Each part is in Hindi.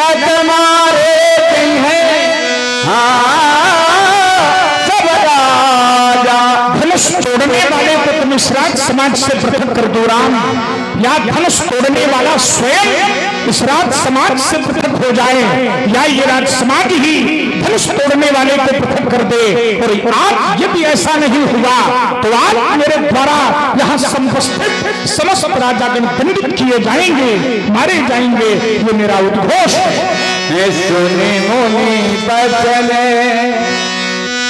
या तुम्हारे दिन है सब राजा। धनुष तोड़ने वाले को तुम इस राज समाज से पृथक कर दो राम, या धनुष तोड़ने वाला स्वयं इस राज समाज से पृथक हो जाए, या ये राज समाज ही धनुष तोड़ने वाले को पृथक कर दे। और आज यदि ऐसा नहीं हुआ तो आज मेरे द्वारा यहाँ समस्त समस्त राजागण दंडित किए जाएंगे, मारे जाएंगे। ये मेरा उद्घोष है। सुनी मुनि बचन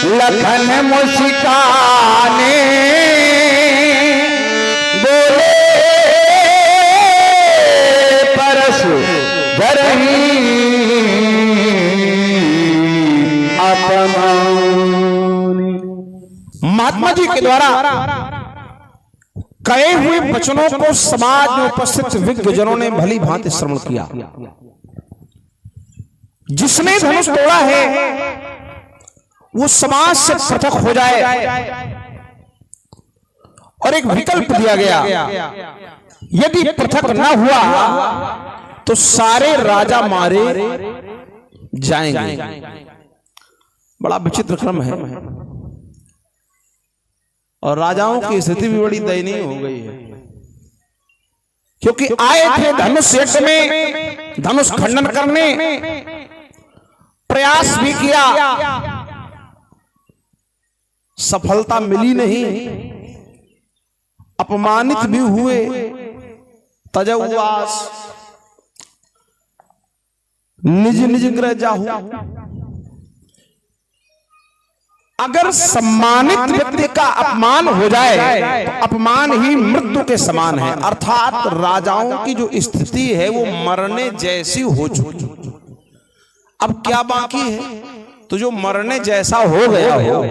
लखन मुस्काने, बोले परशु धरही अपमानी। महात्मा जी के द्वारा कहे हुए वचनों को समाज में उपस्थित विज्ञजनों ने भली भांति श्रवण किया। जिसने धनुष तोड़ा है वो समाज से पृथक हो जाए, और एक विकल्प दिया गया, यदि पृथक न हुआ तो सारे राजा मारे जाएंगे। बड़ा विचित्र क्रम है, और राजाओं की स्थिति भी बड़ी दयनीय हो गई है, क्योंकि आए थे धनुष यज्ञ में धनुष खंडन करने, प्रयास भी किया, सफलता मिली नहीं, अपमानित भी हुए, तजौवास, निज निज गृह जाहु। अगर सम्मानित व्यक्ति का अपमान हो जाए तो अपमान ही मृत्यु के समान है, अर्थात राजाओं की जो स्थिति है वो मरने जैसी हो चुकी। अब क्या बाकी है? तो जो मरने जैसा हो गया हो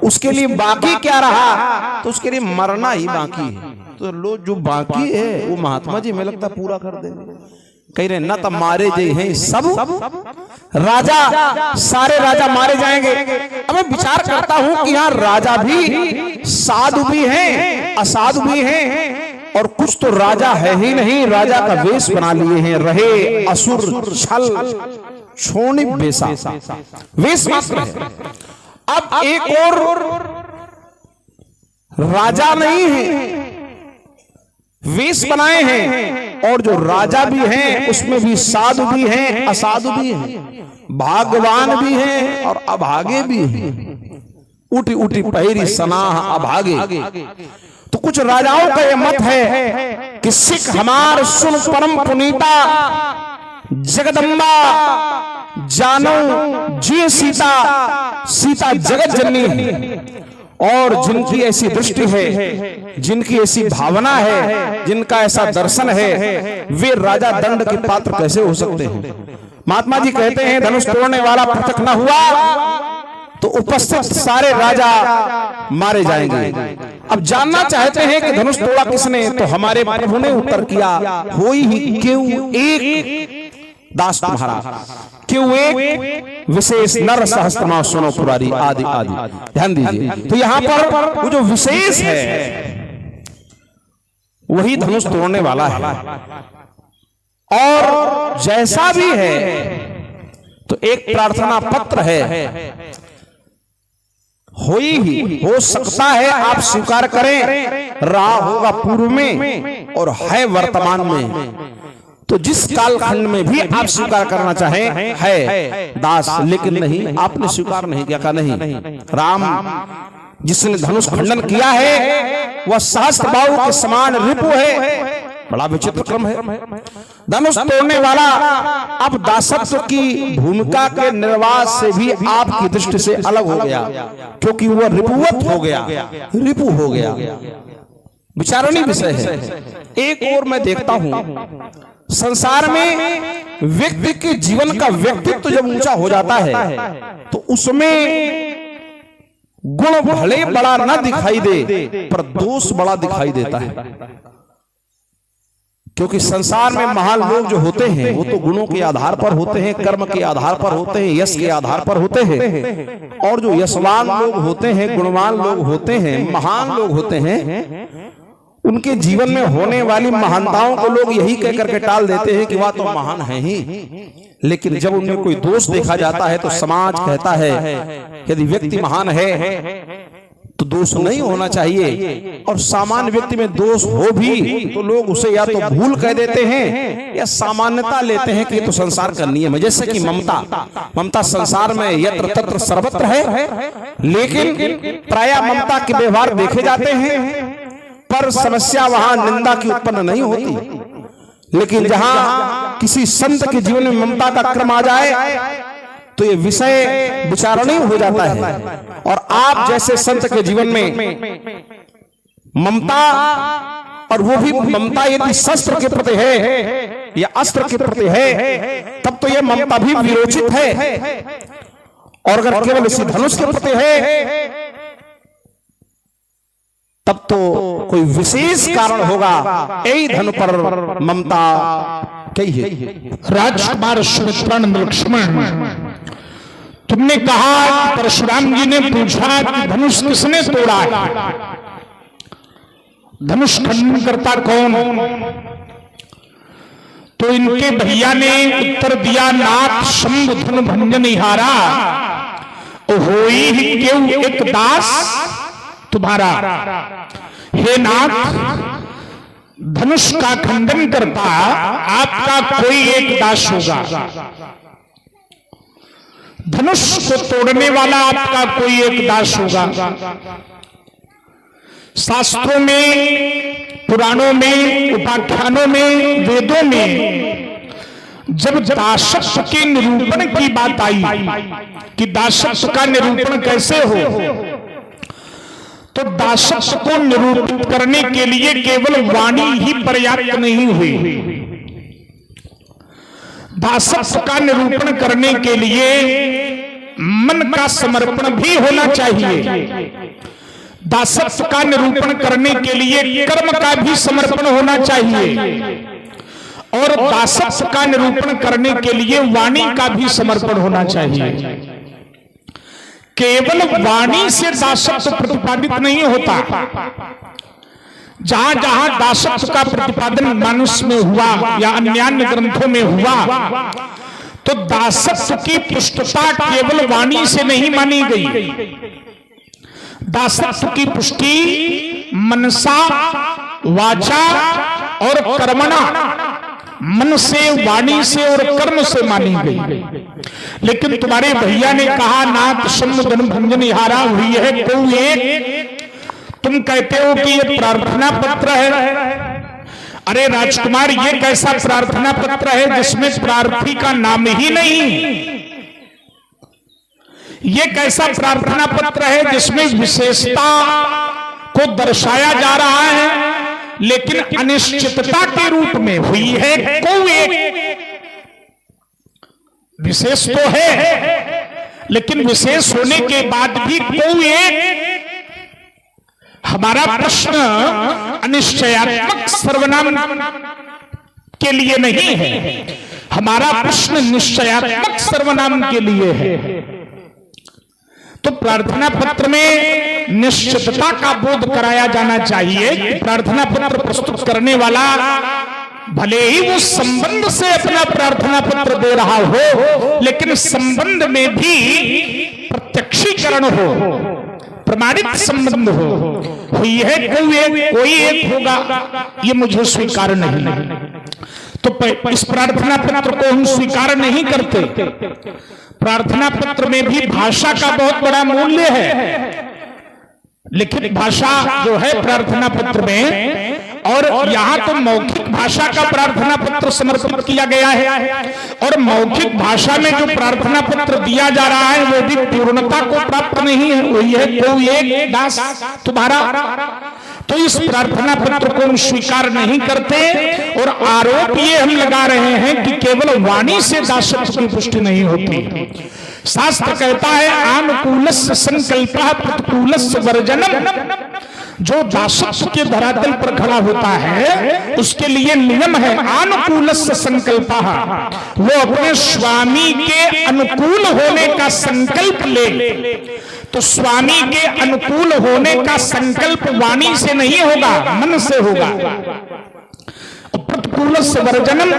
उसके लिए बाकी क्या रहा? तो उसके लिए मरना ही बाकी है। तो लो जो बाकी है वो महात्मा जी में लगता पूरा कर दे। कह रहे न तो मारे जे हैं सब राजा, सारे राजा मारे जाएंगे। अब मैं विचार करता हूं कि यहाँ राजा भी साधु भी हैं, असाधु भी हैं, और कुछ तो राजा है ही नहीं, राजा का वेश बना लिए हैं, रहे असुर छल छोड़ने बेसा वेश मात्र है। अब एक और राजा नहीं है, वेश बनाए हैं, और जो राजा भी हैं उसमें भी साधु भी हैं, असाधु भी हैं, भागवान भी हैं और अभागे भी हैं। उठी उठी पहरी सनाह अभागे। तो कुछ राजाओं का यह मत है कि सिख हमार सुन परम पुनीता, जगदम्बा जानो जी सीता, सीता जगत जननी है। और जिनकी ऐसी दृष्टि है, जिनकी ऐसी भावना है, जिनका ऐसा दर्शन है, वे राजा दंड के पात्र कैसे हो सकते हैं? महात्मा जी कहते हैं धनुष तोड़ने वाला पृथक न हुआ तो उपस्थित सारे राजा मारे जाएंगे। अब जानना चाहते हैं कि धनुष तोड़ा किसने? तो हमारे प्रभु ने उत्तर किया, होई ही क्यों एक दास तुम्हारा, क्यों एक विशेष नर सहस्त्रनाम सुनो पुरारी आदि आदि। ध्यान दीजिए, तो यहाँ पर वो जो विशेष है वही धनुष तोड़ने वाला है, और जैसा भी है तो एक प्रार्थना पत्र है, हो सकता है आप स्वीकार करें, रहा होगा पूर्व में और है वर्तमान में। तो जिस कालखंड में भी आप स्वीकार करना चाहें है दास, लेकिन नहीं, आपने स्वीकार नहीं किया। का नहीं, राम जिसने धनुष खंडन किया है वह सहस्त्र बाहु के समान रिपु है। बड़ा विचित्र क्रम है। धनुष तोड़ने वाला अब दासत्व की भूमिका के निर्वाह से भी आपकी दृष्टि से अलग हो गया, क्योंकि वह रिपुवत हो गया, रिपु हो गया। विचारणीय विषय है। एक और मैं देखता हूं संसार में व्यक्ति के जीवन का व्यक्तित्व जब ऊंचा हो जाता है तो उसमें गुण भले बड़ा ना दिखाई दे पर दोष बड़ा दिखाई देता है। क्योंकि संसार में महान लोग जो होते हैं वो तो गुणों के आधार पर होते हैं, कर्म के आधार पर होते हैं, यश के आधार पर होते हैं। और जो यशवान लोग होते हैं, गुणवान लोग होते हैं, महान लोग होते हैं, उनके जीवन में होने वाली महानताओं को लोग यही कह करके टाल देते हैं कि वह तो महान है ही, लेकिन जब उनमें कोई दोष देखा जाता है तो समाज कहता है यदि व्यक्ति महान है तो दोष नहीं होना चाहिए, और सामान्य व्यक्ति में दोष हो भी तो लोग उसे या तो भूल कह देते हैं या सामान्यता लेते हैं कि ये तो संसार का नियम है। जैसे कि ममता संसार में यत्र तत्र सर्वत्र है, लेकिन प्रायः ममता के व्यवहार देखे जाते हैं पर समस्या वहां निंदा की उत्पन्न नहीं होती। लेकिन जहां किसी संत के जीवन में ममता का क्रम आ जाए तो ये विषय विचारणीय हो जाता है। और आप जैसे संत के जीवन में ममता, और वो भी ममता यदि शस्त्र के प्रति है या अस्त्र के प्रति है तब तो यह ममता भी विरोचित है, और अगर केवल इसी धनुष के प्रति है तब तो कोई विशेष कारण होगा, यही धनु पर ममता कही है। राजकुमार सुमित्रानंद लक्ष्मण, तुमने कहा कि परशुराम जी ने पूछा कि धनुष किसने तोड़ा है, धनुष खंडन करता कौन? तो इनके भैया ने उत्तर दिया, नाथ शंभु धनु भंजन हारा, होई ही केव एक दास तुम्हारा। हे नाथ, धनुष का खंडन करता आपका कोई एक दास होगा, धनुष को तोड़ने वाला आपका कोई एक दास होगा। शास्त्रों में, पुराणों में, उपाख्यानों में, वेदों में जब दासत्व के निरूपण की बात आई कि दासत्व का निरूपण कैसे हो, तो दासत्व को निरूपित करने के लिए केवल वाणी ही पर्याप्त नहीं हुई, दासत्व का निरूपण करने के लिए मन का समर्पण भी होना चाहिए, दासत्व का निरूपण करने के लिए कर्म का भी समर्पण होना चाहिए, और दासत्व का निरूपण करने के लिए वाणी का भी समर्पण होना चाहिए। केवल वाणी से दासत्व प्रतिपादित नहीं होता। जहां जहां दासत्व का प्रतिपादन मानुष में हुआ या अन्य ग्रंथों में हुआ, तो दासत्व की पुष्टता केवल वाणी से नहीं मानी गई, दासत्व की पुष्टि मनसा, वाचा और कर्मणा, मन से, वाणी से और कर्म से मानी गई। लेकिन तुम्हारे भैया ने कहा, नाथ शंभु धनु भंजन हारा, हुई है कोई एक, तुम कहते हो कि ये प्रार्थना पत्र है। अरे राजकुमार, ये कैसा प्रार्थना पत्र है जिसमें प्रार्थी का नाम ही नहीं? ये कैसा प्रार्थना पत्र है जिसमें विशेषता को दर्शाया जा रहा है लेकिन अनिश्चितता के रूप में? हुई है कोई एक, विशेष तो है लेकिन विशेष होने के बाद भी कोई एक। हमारा प्रश्न अनिश्चयात्मक सर्वनाम के लिए नहीं है, हमारा प्रश्न निश्चयात्मक सर्वनाम के लिए है। तो प्रार्थना पत्र में निश्चितता का बोध कराया जाना चाहिए। प्रार्थना पत्र प्रस्तुत करने वाला भले ही वो संबंध से अपना प्रार्थना पत्र दे रहा हो, लेकिन संबंध में भी प्रत्यक्षीकरण हो, प्रमाणित संबंध हो। हुई है कोई एक होगा, ये मुझे स्वीकार नहीं। तो इस प्रार्थना पत्र को हम स्वीकार नहीं करते। प्रार्थना पत्र में भी भाषा का बहुत बड़ा मूल्य है, लिखित भाषा जो है प्रार्थना पत्र में, और यहाँ तो मौखिक भाषा का प्रार्थना पत्र समर्पित किया गया है। और मौखिक भाषा में जो प्रार्थना पत्र दिया जा रहा है वो भी पूर्णता को प्राप्त नहीं है। वही है कोई एक दास तुम्हारा। तो इस प्रार्थना पत्र को हम स्वीकार नहीं करते, और आरोप ये हम लगा रहे हैं कि केवल वाणी से दासत्व की पुष्टि नहीं होती। शास्त्र कहता है, आनुकूलस्य संकल्पः प्रतिकूलस्य वर्जनम, जो दासत्व के धरातल पर खड़ा होता है उसके लिए नियम है अनुकूलस्य संकल्पः, वो अपने स्वामी के अनुकूल होने का संकल्प ले। तो स्वामी के अनुकूल होने का संकल्प वाणी से नहीं होगा, मन से होगा। प्रतिकूलस्य वर्जनम,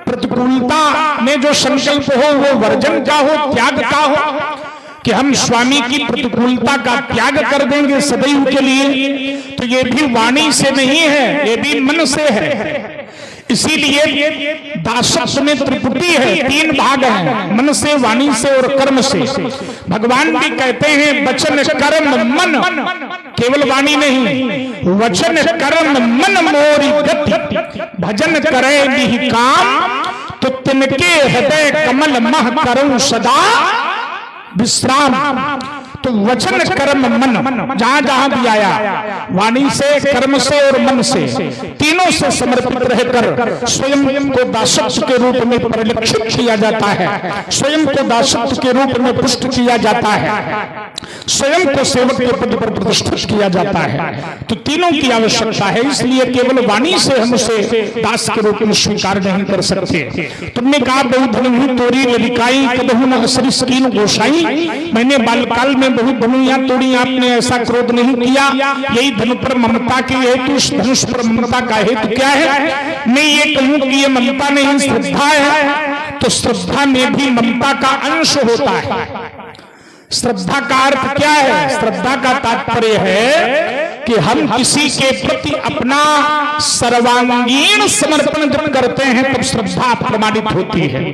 प्रतिकूलता में जो संकल्प हो वो वर्जन का हो, त्याग का हो, कि हम स्वामी की प्रतिकूलता का त्याग कर देंगे सदैव के लिए, तो ये भी वाणी से नहीं है, ये भी मन से है। इसीलिए दासत्व में त्रिपुटी है, 3 भाग हैं, मन से, वाणी से और कर्म से। भगवान भी कहते हैं वचन कर्म मन, केवल वाणी नहीं, वचन कर्म मन मोरी गति, भजन करे बिहि काम, तो तिनके हृदय कमल मह करूं सदा विश्राम। तो वचन कर्म मन जहां जहां भी आया, वाणी से, कर्म से और मन से, तीनों से समर्पित रहकर स्वयं को दासत्व के रूप में परिलक्षित किया जाता है, स्वयं को दासत्व के रूप में पुष्ट किया जाता है, स्वयं को सेवक के पद पर प्रतिष्ठित किया जाता है। तो तीनों की आवश्यकता है, इसलिए केवल वाणी से हम उसे दास के रूप में स्वीकार नहीं कर सकते। तुमने कहा बहु धनु तोरी ललिकाई कदहु न सरिस कीन गोसाई, मैंने बालकाल में बहुत धनुया तोड़ी, आपने ऐसा क्रोध नहीं किया। यही धनु पर ममता की हेतु, इस धनुष पर ममता का हेतु क्या है? मैं ये कहूं कि ये ममता नहीं श्रद्धा है, तो श्रद्धा में भी ममता का अंश होता है। श्रद्धा का अर्थ क्या है? श्रद्धा का तात्पर्य है कि हम किसी के प्रति अपना सर्वांगीण समर्पण जब करते हैं तब श्रद्धा प्रमाणित होती है।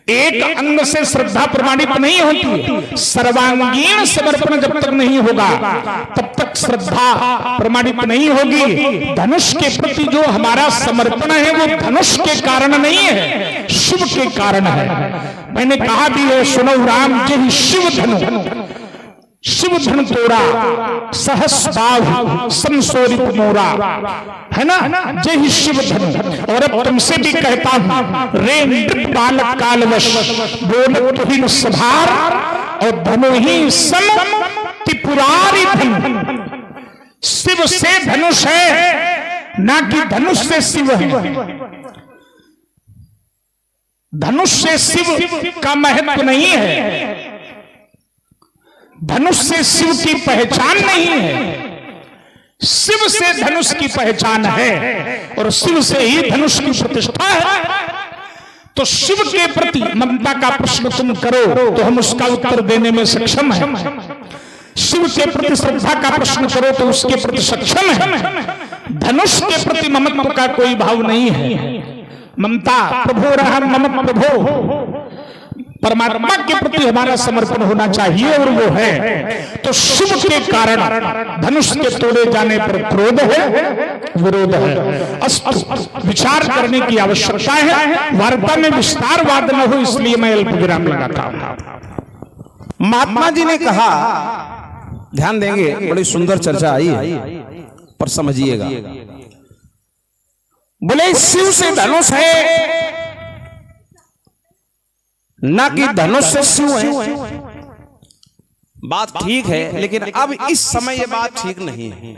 एक अंग से श्रद्धा प्रमाणित नहीं होती, सर्वांगीण समर्पण जब तक नहीं होगा तब तक श्रद्धा प्रमाणित नहीं होगी। धनुष के प्रति जो हमारा समर्पण है वो धनुष के कारण नहीं है, शिव के कारण है। मैंने कहा भी है, सुनो राम जय शिव धनु, शिव धन तोरा सहस बाहु संसोरित मोरा, है ना, जय शिव धनु। और अब तुमसे भी कहता हूं, रे नृप बालक कालवश बोलत ही सभार, और धनु ही सम त्रिपुरारी धन। शिव से धनुष है, ना कि धनुष से शिव है। धनुष से शिव का महत्व नहीं है, धनुष से शिव की पहचान नहीं है, शिव से धनुष की पहचान है और शिव से ही धनुष की प्रतिष्ठा है। तो शिव के प्रति ममता का प्रश्न तुम करो तो हम उसका उत्तर देने में सक्षम हैं। शिव के प्रति श्रद्धा का प्रश्न करो तो उसके प्रति सक्षम है। धनुष के प्रति ममत्व का कोई भाव नहीं है। ममता प्रभो रहम मम प्रभो, परमात्मा के प्रति हमारा समर्पण होना चाहिए और वो है। तो शिव के कारण धनुष के तोड़े जाने पर क्रोध है, विरोध है। अस्तु, विचार करने की आवश्यकता है, वार्ता में विस्तारवाद न हो इसलिए मैं अल्प विराम लगाता हूं। महात्मा जी ने कहा, ध्यान देंगे, बड़ी सुंदर चर्चा आई है पर समझिएगा। बोले शिव से धनुष है ना कि धनुष से शिव है। बात ठीक है, लेकिन अब इस समय ये बात ठीक नहीं है।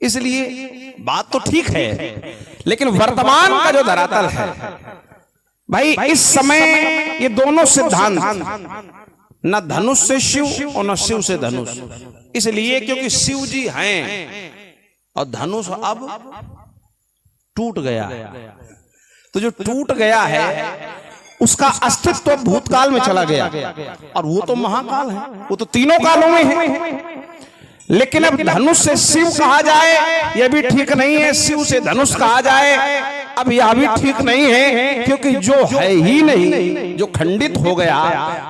इसलिए बात तो ठीक है, लेकिन वर्तमान का जो धरातल है भाई, इस समय ये दोनों सिद्धांत न धनुष से शिव और न शिव से धनुष। इसलिए क्योंकि शिव जी हैं और धनुष अब टूट गया है। तो जो टूट गया है उसका अस्तित्व भूतकाल में चला गया, और वो तो महाकाल है, वो तो तीनों कालों में है। लेकिन अब धनुष से शिव कहा जाए यह भी ठीक नहीं है, शिव से धनुष कहा जाए अब यह भी ठीक नहीं है, क्योंकि जो है ही नहीं, जो खंडित हो गया,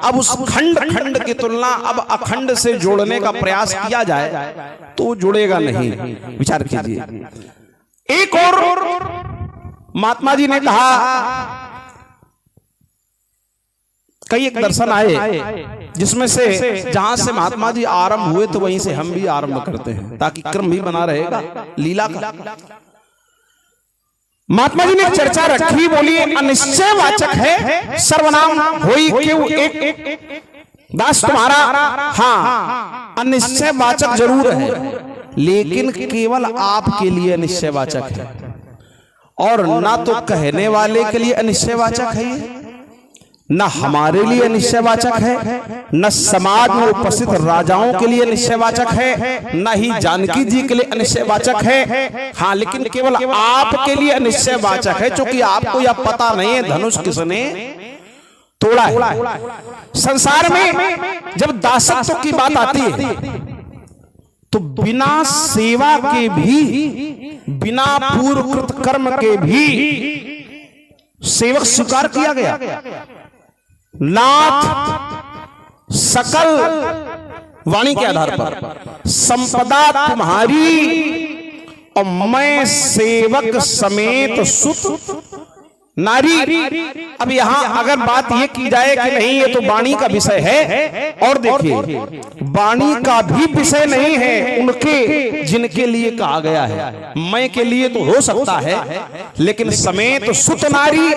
अब उस खंड खंड की तुलना अब अखंड से जोड़ने का प्रयास किया जाए तो वो जुड़ेगा नहीं। विचार कीजिए। एक और महात्मा जी ने कहा, कई एक दर्शन आए जिसमें से जहां से महात्मा जी आरंभ हुए तो वहीं से हम भी आरंभ करते हैं, ताकि क्रम भी बना रहेगा लीला का। महात्मा जी ने चर्चा रखी, बोलिए अनिश्चय वाचक है सर्वनाम होई क्यों एक दास तुम्हारा। हाँ, अनिश्चय वाचक जरूर है, लेकिन केवल आपके लिए निश्चयवाचक है, और ना तो कहने वाले के लिए अनिश्चयवाचक है ये, न हमारे लिए निश्चयवाचक है, न समाज में उपस्थित राजाओं के लिए निश्चयवाचक है, न ही जानकी जी के लिए अनिश्चयवाचक है। हाँ, लेकिन केवल आपके लिए निश्चयवाचक है, क्योंकि आपको यह पता नहीं है धनुष किसने तोड़ा है। संसार में जब दासत्व की बात आती है तो बिना सेवा के भी, बिना पूर्वकृत कर्म के भी सेवक स्वीकार किया गया। नाथ सकल वाणी के आधार पर संपदा तुम्हारी और मैं सेवक समेत सुत नारी। अब यहां अगर बात यह की जाए कि नहीं ये तो वाणी का विषय है, और देखिए वाणी का भी विषय नहीं है उनके जिनके लिए कहा गया है। मैं के लिए तो हो सकता है, लेकिन समेत सुत नारी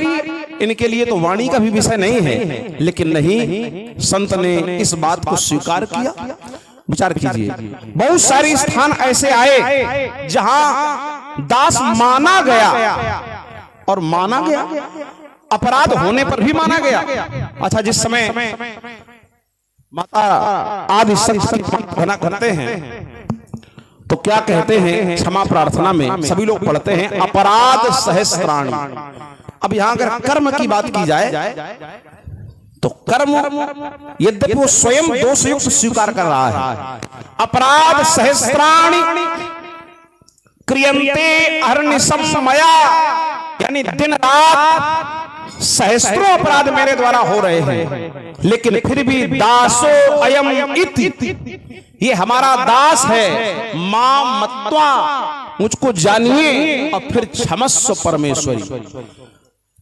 इनके लिए तो वाणी का भी विषय नहीं है। लेकिन नहीं, संत ने इस बात को स्वीकार किया। विचार कीजिए, बहुत सारे स्थान ऐसे आए जहां दास माना गया, और माना गया अपराध होने पर भी माना गया। अच्छा, जिस समय माता आदि शक्ति घना करते हैं तो क्या कहते हैं क्षमा प्रार्थना में सभी लोग पढ़ते हैं अपराध सहस्त्राणी। अब यहां अगर कर्म की बात की जाए तो कर्म यद्यपि वो स्वयं दोषयुक्त स्वीकार कर रहा है। अपराध सहस्त्राणी क्रियन्ते अहर्निशं मया, यानी दिन रात सहस्त्रों अपराध मेरे द्वारा हो रहे हैं, लेकिन फिर भी दासो अयम इति, ये हमारा दास है। मां मत्वा, मुझको जानिए और फिर क्षमस्व परमेश्वरी।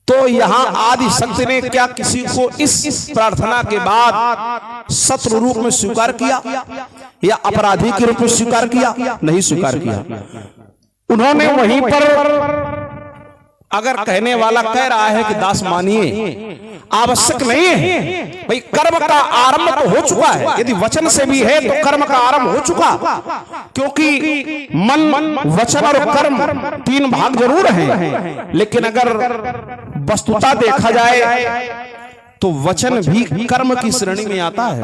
तो यहां आदि शक्ति ने क्या किसी को इस प्रार्थना के बाद शत्रु रूप में स्वीकार किया या अपराधी के रूप में स्वीकार किया? नहीं स्वीकार किया। उन्होंने वहीं पर, अगर कहने वाला कह रहा है कि दास मानिए, आवश्यक नहीं है भाई, कर्म का आरंभ तो हो चुका है। यदि वचन से भी है तो कर्म का आरंभ हो चुका, क्योंकि मन, वचन और कर्म तीन भाग जरूर हैं। लेकिन अगर वस्तुतः देखा जाए तो वचन भी कर्म की श्रेणी में आता है।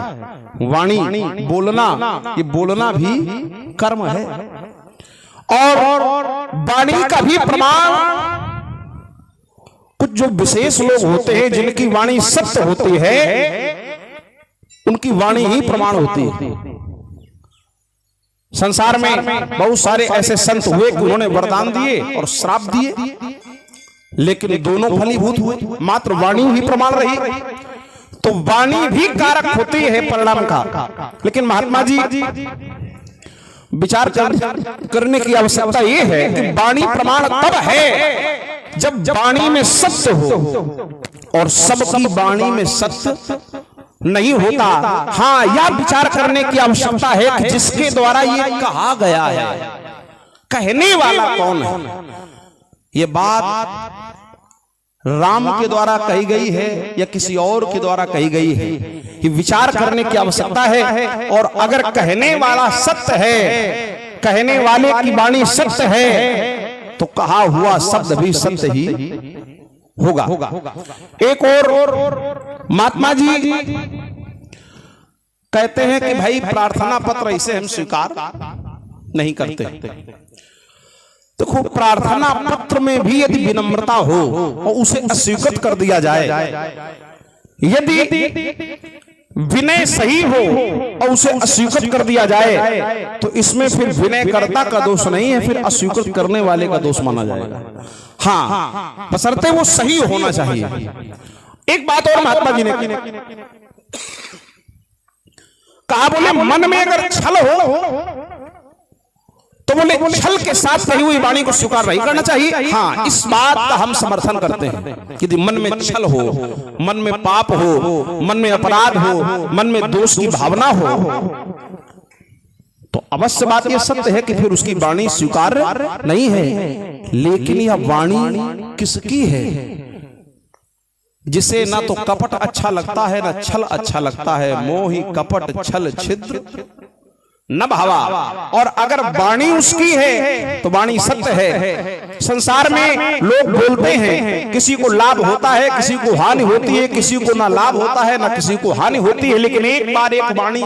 वाणी, बोलना, ये बोलना भी कर्म है। और वाणी का भी प्रमाण कुछ जो विशेष लोग होते हैं जिनकी वाणी सत्य होती है, उनकी वाणी ही प्रमाण होती है। संसार में बहुत सारे ऐसे संत हुए कि उन्होंने वरदान दिए और श्राप दिए, लेकिन दोनों फलीभूत हुए, मात्र वाणी ही प्रमाण रही। तो वाणी भी कारक होती है परिणाम का। लेकिन महात्मा जी विचार करने की आवश्यकता यह है कि वाणी प्रमाण तब है जब वाणी में सत्य हो, और सबकी वाणी में सत्य नहीं होता। हाँ, यह विचार करने की आवश्यकता है कि जिसके द्वारा ये कहा गया है, कहने वाला कौन है। ये बात राम के द्वारा कही गई है या किसी और के द्वारा कही गई है, ये विचार करने की आवश्यकता है। और अगर कहने वाला सत्य है, कहने वाले की वाणी सत्य है, तो कहा हुआ शब्द भी सत्य ही होगा। एक और महात्मा जी कहते हैं कि भाई प्रार्थना पत्र इसे हम स्वीकार नहीं करते। देखो, प्रार्थना पत्र में भी यदि विनम्रता हो और उसे अस्वीकृत कर दिया जाए, यदि विनय सही हो और उसे अस्वीकृत कर दिया जाए, तो इसमें फिर विनयकर्ता का दोष नहीं है, फिर अस्वीकृत करने वाले का दोष माना जाएगा। हाँ, बशर्ते वो सही होना चाहिए। एक बात और महात्मा जी ने कहा, बोले मन में अगर छल हो तो बोले छल के साथ कही हुई वाणी को स्वीकार नहीं करना चाहिए। हाँ, इस बात का हम समर्थन करते हैं कि मन में छल हो, मन में पाप हो, मन में अपराध हो, मन में दोष की भावना हो, तो अवश्य बात यह सत्य है कि फिर उसकी वाणी स्वीकार नहीं है। लेकिन यह वाणी किसकी है? जिसे ना तो कपट अच्छा लगता है, ना छल अच्छा लगता है। मोहि कपट छल छिद्र न भावा। और अगर वाणी उसकी है तो वाणी सत्य है। संसार में लोग बोलते हैं, किसी को लाभ होता है, किसी को हानि होती है, किसी को ना लाभ होता है ना किसी को हानि होती है। लेकिन एक बार एक वाणी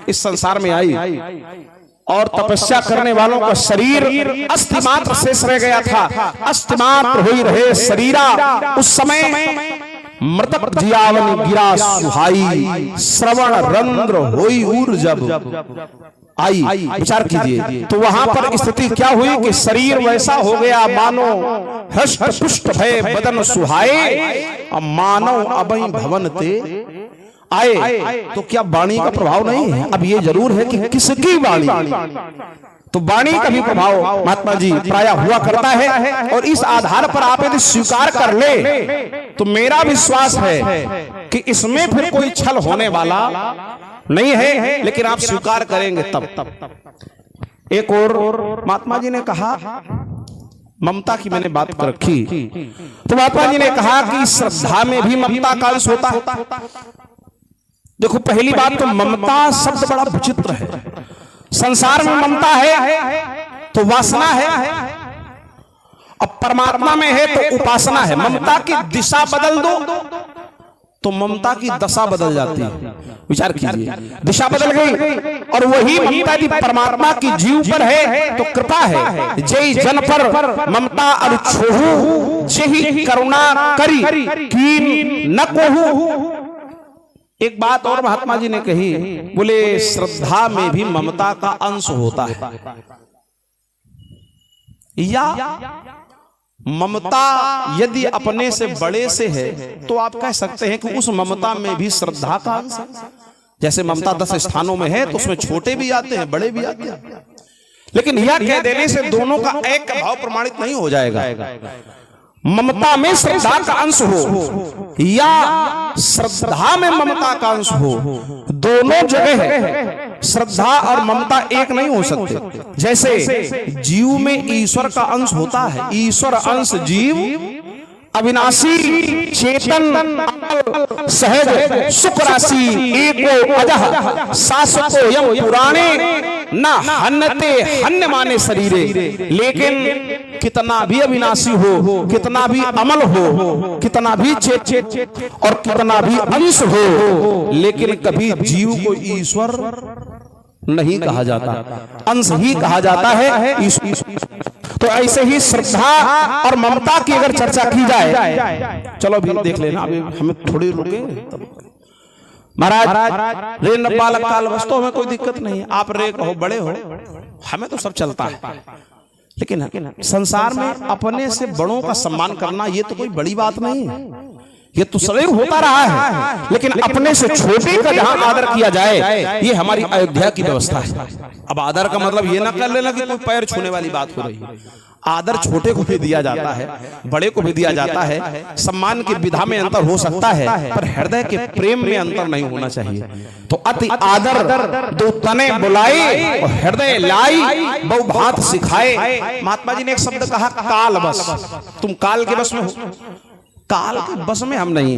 इस संसार में आई और तपस्या करने वालों का शरीर अस्थि मात्र शेष रह गया था। अस्थि मात्र हो ही रहे शरीरा। उस समय मृतक जियावन गिरा सुहाई, श्रवण रंध्र होई उर जब आई। विचार कीजिए तो वहां पर स्थिति क्या हुई कि शरीर वैसा हो गया मानो हष्ट पुष्ट भय बदन सुहाए, मानव अबई भवन ते आए। तो क्या वाणी का प्रभाव नहीं है? अब ये जरूर है कि किसकी वाणी, तो वाणी का भी प्रभाव महात्मा जी प्रायः हुआ करता है। और इस आधार पर आप यदि स्वीकार कर ले तो मेरा विश्वास है कि इसमें फिर कोई छल होने वाला नहीं है। लेकिन आप स्वीकार करेंगे तब। एक और महात्मा जी ने कहा, ममता की मैंने बात कर रखी, तो महात्मा जी ने कहा कि श्रद्धा में भी ममता का अंश होता है। देखो पहली बात तो ममता शब्द बड़ा विचित्र है। संसार में ममता है तो वासना है, अब परमात्मा में है तो उपासना है। ममता की दिशा बदल दो तो ममता की दशा बदल जाती है। विचार कीजिए, दिशा बदल गई और वही ममता यदि परमात्मा की जीव पर है तो कृपा है। जय जन पर ममता और छोहू, जही करुणा करी कीन न कोहू। एक बात और महात्मा जी ने कही, बोले श्रद्धा में भी ममता का अंश होता है। या ममता यदि अपने से बड़े से है तो आप कह सकते हैं कि उस ममता में भी श्रद्धा का अंश है। जैसे ममता 10 स्थानों में है तो उसमें छोटे भी आते हैं बड़े भी आते हैं। लेकिन यह कह देने से दोनों का एक का भाव प्रमाणित नहीं हो जाएगा। ममता में श्रद्धा का अंश हो या श्रद्धा में ममता का अंश हो, दोनों जगह है। श्रद्धा और ममता एक नहीं हो सकते। जैसे जीव में ईश्वर का अंश होता है, ईश्वर अंश जीव अविनाशी चेतन सहज सुख राशि एको अजह शाश्वतो यम पुराणे न हन्नते हन्य माने शरीरे। लेकिन कितना भी अविनाशी हो, कितना भी अमल हो, कितना भी चेत और कितना भी अंश हो, लेकिन कभी जीव को ईश्वर नहीं कहा जाता, अंश ही कहा जाता है। तो ऐसे ही श्रद्धा और ममता की अगर चर्चा की जाए, चलो भी देख लेना, अभी हमें थोड़ी रुके। महाराज रे न बालक काल वस्तु में कोई दिक्कत नहीं, आप रे कहो बड़े हो, हमें तो सब चलता है। लेकिन संसार में अपने से बड़ों का सम्मान करना ये तो कोई बड़ी बात नहीं है, ये तो सदैव होता रहा है। लेकिन अपने से छोटे का जहां आदर किया जाए, ये हमारी अयोध्या की व्यवस्था है। अब आदर का मतलब ये ना कर लेना कि कोई पैर छूने वाली बात हो रही है। आदर छोटे को भी दिया जाता है, बड़े को भी दिया जाता है। सम्मान की विधा में अंतर हो सकता है, पर हृदय के प्रेम में अंतर नहीं होना चाहिए। तो अति आदर दो तने बुलाए और हृदय लाई बहु भात सिखाए। महात्मा जी ने एक शब्द कहा, काल बस। तुम काल के बस में हो, काल के बस में हम नहीं।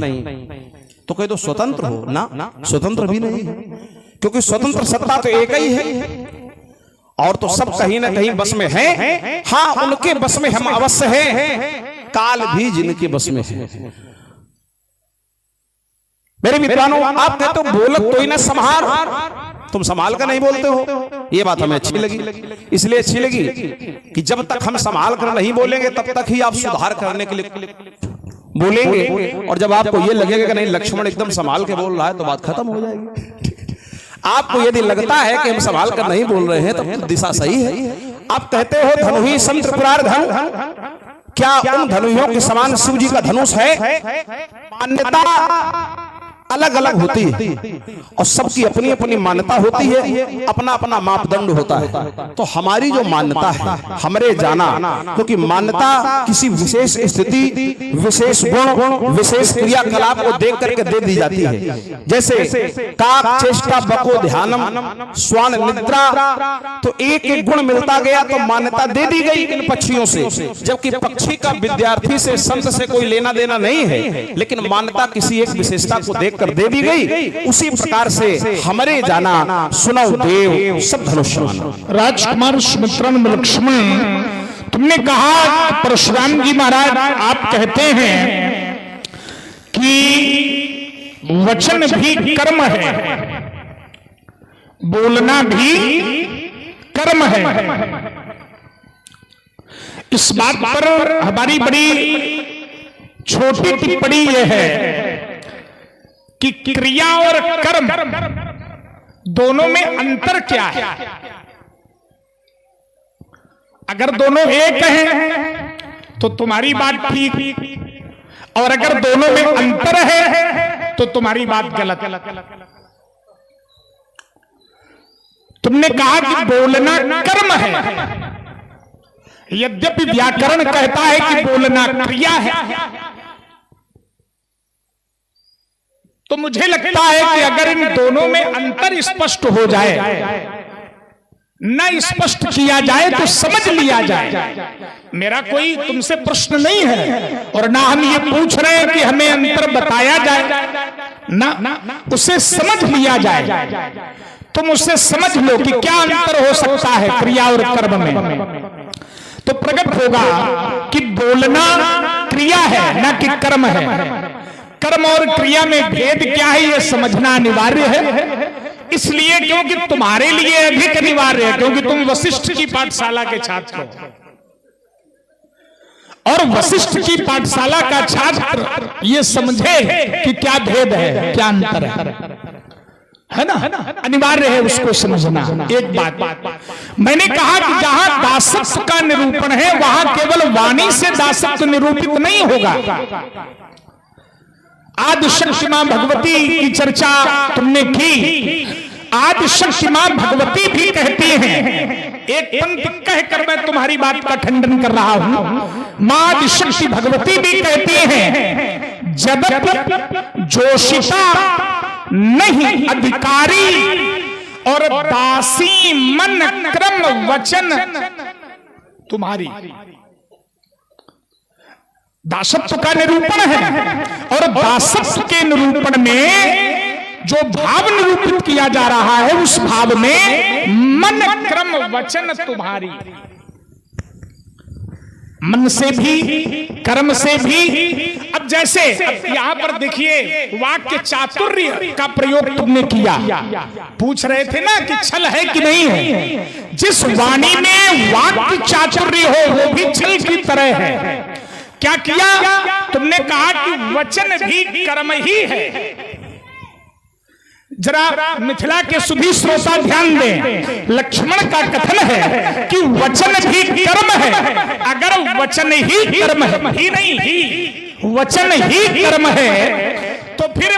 तो कहे तो स्वतंत्र हो ना, स्वतंत्र भी नहीं है, क्योंकि स्वतंत्र सत्ता तो एक ही है और तो सब कहीं ना कहीं बस में है। हाँ, उनके बस में हम अवश्य हैं, काल भी जिनके बस में है। मेरे विद्वानों, आप कहते हो बोलत तो ही ना संभार, तुम संभाल कर नहीं बोलते हो। ये बात हमें अच्छी लगी, इसलिए अच्छी लगी कि जब तक हम संभाल कर नहीं बोलेंगे तब तक ही आप सुधार करने के लिए बोलेंगे। और जब आपको ये लगेगा कि नहीं लक्ष्मण एकदम संभाल के बोल रहा है तो बात खत्म हो जाएगी। आपको यदि लगता है कि हम संभाल कर नहीं बोल रहे हैं तो दिशा सही है। आप कहते हो धनुही संत पुरार धन, क्या उन धनुहियों के समान शिव जी का धनुष है? मान्यता अलग अलग होती है और सबकी अपनी अपनी मान्यता होती है, अपना अपना मापदंड होता है। तो हमारी जो मान्यता है, हमरे जाना, क्योंकि मान्यता किसी विशेष स्थिति, विशेष गुण, विशेष क्रियाकलाप को देख करके दे दी जाती है। जैसे काक चेष्टा बको ध्यानम स्वान निद्रा, तो एक एक गुण मिलता गया तो मान्यता दे दी गई इन पक्षियों से। जबकि पक्षी का विद्यार्थी से संत से कोई लेना देना नहीं है, लेकिन मान्यता किसी एक विशेषता को देख देखकर दे दी गई, उसी प्रकार से हमारे जाना सुनो देव सब धनुष माना। राजकुमार सुमित्रन लक्ष्मण, तुमने कहा परशुराम जी महाराज आप कहते हैं कि वचन भी कर्म है, बोलना भी कर्म है। इस बात पर हमारी बड़ी छोटी टिप्पणी यह है कि क्रिया और कर्म दोनों में अंतर क्या है। अगर दोनों एक हैं तो तुम्हारी बात ठीक, और अगर दोनों में अंतर है तो तुम्हारी बात गलत। तुमने कहा कि बोलना कर्म है, यद्यपि व्याकरण कहता है कि बोलना क्रिया है। तो मुझे लगता है कि अगर इन दोनों में अंतर स्पष्ट हो जाए, न स्पष्ट किया जाए तो समझ लिया जाए। मेरा कोई तुमसे प्रश्न नहीं है और ना हम ये पूछ रहे हैं कि हमें अंतर बताया जाए, ना उसे समझ लिया जाए। तुम उससे समझ लो कि क्या अंतर हो सकता है क्रिया और कर्म में, तो प्रकट होगा कि बोलना क्रिया है ना कि कर्म है। कर्म और क्रिया में भेद क्या है यह समझना अनिवार्य है, इसलिए क्योंकि तुम्हारे लिए अधिक अनिवार्य है, क्योंकि तुम वशिष्ठ की पाठशाला के छात्र हो और वशिष्ठ की पाठशाला का छात्र ये समझे कि क्या भेद है, क्या अंतर है ना, अनिवार्य है उसको समझना। एक बात मैंने कहा कि जहां दासत्व का निरूपण है वहां केवल वाणी से दासत्व निरूपित नहीं होगा। आदिशक्ति मां भगवती की चर्चा तुमने की, आदिशक्ति मां भगवती भी कहती हैं, एक पंक्ति कहकर मैं तुम्हारी बात का खंडन कर रहा हूं। मां आदिशक्ति भगवती भी कहती हैं, जगत जोशिता नहीं अधिकारी और दासी मन क्रम वचन तुम्हारी। दासत्व का निरूपण है और दासत्व के निरूपण में जो भाव निरूपित किया जा रहा है उस भाव में मन क्रम वचन तुम्हारी। मन से भी कर्म से भी। अब जैसे यहां पर देखिए वाक्य चातुर्य का प्रयोग तुमने किया, पूछ रहे थे ना कि छल है कि नहीं है। जिस वाणी में वाक्य चातुर्य हो वो भी छल की तरह है। क्या किया तुमने? कहा कि वचन भी कर्म ही है। जरा मिथिला के सुधी श्रोता ध्यान दें, लक्ष्मण का कथन है कि वचन भी कर्म है। अगर वचन ही कर्म है, ही नहीं ही वचन ही कर्म है तो फिर